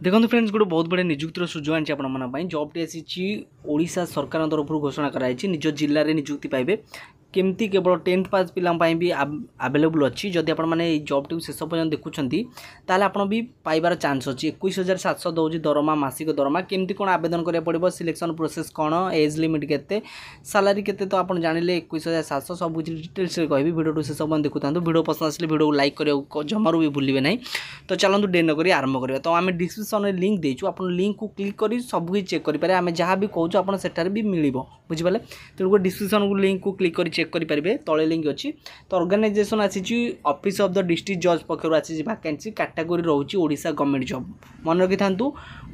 देखो फ्रेंड्स गोटे बहुत बड़े निजुक्तिर सुजोग आनी आप जॉब टी आसी ओडिशा सरकार तरफ घोषणा कराई निज जिले में निजुक्ति पाइबे केमती केवल 10th पास पिलांपाई भी आवेलेबल अच्छी जदि आप जॉब टी शेष पर्यटन देखुंत ताल आप भी पाइबार चान्स अच्छी 21,700 दौर दरमा मासिक दरमा केमती कौन आवेदन करा पड़ो सिलेक्शन प्रोसेस कौन एज लिमिट के सालारी के तो आप जानिले 21,700 सब कुछ डिटेल्स कहि वीडियो शेष पर्यटन देखुता वीडियो पसंद आसे वीडियो लाइक करा जमारू भी भूलिए ना। तो चलते डे नक आरंभ करा तो आम डिस्क्रिप्शन में लिंक देचु आप लिंक को क्लिक कर सब कुछ चेक करेंगे आम जहाँ भी कहूँ आप सेठार भी मिल बुझिपारे तेणुक डिस्क्रिप्शन लिंक को क्लिक कर चेक करेंगे तले लिंक अच्छी। तो ऑर्गेनाइजेशन आसी ऑफिस ऑफ द डिस्ट्रिक्ट जज पक्षर आसी वैकेंसी कैटेगरी रोचे ओडिशा गवर्नमेंट जॉब मन रखि था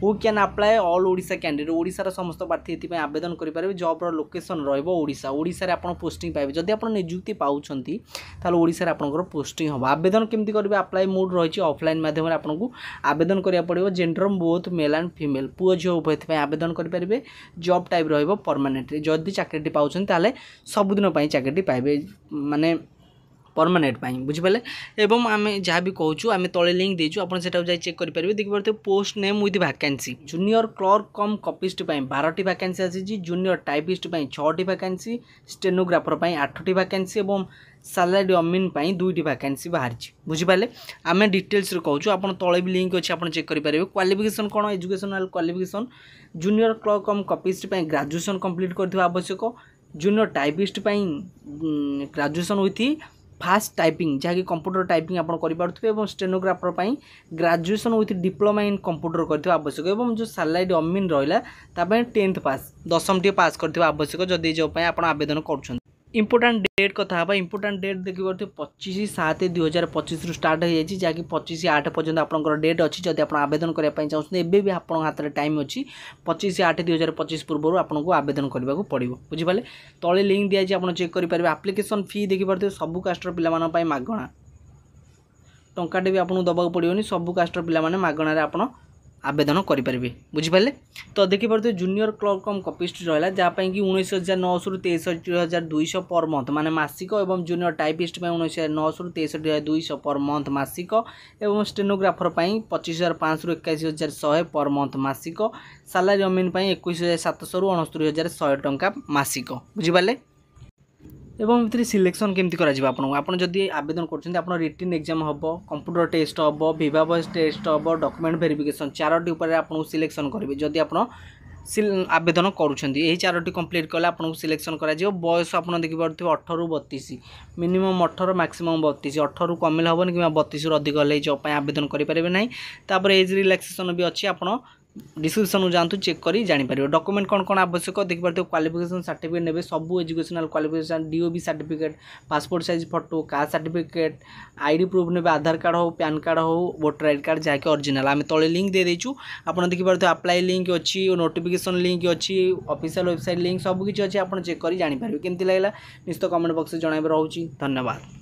who can apply all Odisha candidate ओडिशार समस्त प्रार्थी ये आवेदन करेंगे जॉब लोकेशन रोडिशा ओडिशा आप पोस्टिंग पाइबे जदि आप निजुक्ति पाँच ओडिशा आपंकर पोस्टिंग हम आवेदन केमती करेंगे अप्लाई मोड रही ऑफलाइन माध्यम आपको आवेदन करा पड़ो gender both male and female पुओ झील उभय आवेदन करेंगे जॉब टाइप परमानेंट जदि चाकरी पाँच सबुदिन चाकरी पाइबे माने परमानेंट बुझिपारे एवं आम जहाँ भी कहूँ आम तले लिंक देचु आप चेक करेंगे देखिए post name with vacancy junior clerk cum copyist 12टी वैकेंसी आसी जूनियर टाइपिस्ट 6टी वैकेंसी स्टेनोग्राफर 8टी वैकेंसी और सालारी अमीन 2टी वैकेंसी बाहर बुझिपारे आम डिटेल्स कहूँ आप तले भी लिंक अच्छे आप चेक करेंगे क्वालिफिकेशन कौन educational qualification junior clerk cum copyist graduation complete करथिबा आवश्यक junior typist graduation with fast typing जहाँकि कंप्यूटर टाइपिंग आप करेंगे stenographer graduation with diploma in computer करथिबा आवश्यक और जो सालारी अमीन रहा 10th पास 10टी पास करथिबा आवश्यक जदि जॉब आप आवेदन कर इंपोर्टाट डेट कथा इंपोर्टाट डेट देखिए 25/7/2025 स्टार्ट हो जहाँकि 25/8 पर्यटन आपंकर डेट अच्छी जब आप आवेदन करने चाहते एवं भी आप हाथ में टाइम अच्छी 25/8/2025 पूर्व आपको आवेदन करने को पड़ो बुझिपारे तले लिंक दिखाई आप चेक करेंगे आप्लिकेसन फी देखिए सबू कास्टर पाई मागणा टंकाटे भी आपको दबा पड़ोनी सबू कास्टर पाने मागणार आप आवेदन करेंगे बुझिपारे। तो देखिए जूनियर क्लर्क कम कपिस्ट रहा जहाँपाई कि 19,900 ରୁ 63,200 पर मंथ माने मासिक और जूनियर टाइपिस्ट 19,900 ରୁ 63,200 पर मंथ मासिक और स्टेनोग्राफर 25,500 ରୁ 21,100 पर मंथ मासिक सालारी अमीन 21,700 ରୁ 69,100 टंका मासिक बुझिपारे। एवं भितर सिलेक्शन केमती करा जदि आवेदन कर रिटन एग्जाम हम कंप्यूटर टेस्ट हम विवा वॉइस टेस्ट हम डॉक्यूमेंट वेरिफिकेशन 4टी उपर आपको सिलेक्शन करेंगे जदि आप आवेदन करुँच यही 4टी कंप्लीट कले आपको सिलेक्शन कर बयस आप देखिए 18 ରୁ 32 मिनिमम 18 मैक्सिमम 32 18 ରୁ कमिले हेनी कि 32 ରୁ अधिक हेल्ले जॉब आवेदन करेंगे ना। तापर एज रिलैक्सेशन भी अच्छी आप डिस्क्रिप्शन जातु चेक कर जापर डॉक्यूमेंट कौन कौन आवश्यक देखिए क्वालिफिकेशन सर्टिफिकेट ने सब educational qualification DOB certificate passport size photo caste certificate ID proof ने आधार कार्ड हो पैन कार्ड हो वोटर आईडी कार्ड जहाँकि ओरिजिनल आम तले लिंक दे देचु आप देखिए अप्लाई लिंक अच्छी नोटिफिकेशन लिंक अच्छी ऑफिशियल वेबसाइट लिंक सबकि अच्छी आप चेक कर जापर केमती लगे निश्चित कमेंट बॉक्स में जन रोचे। धन्यवाद।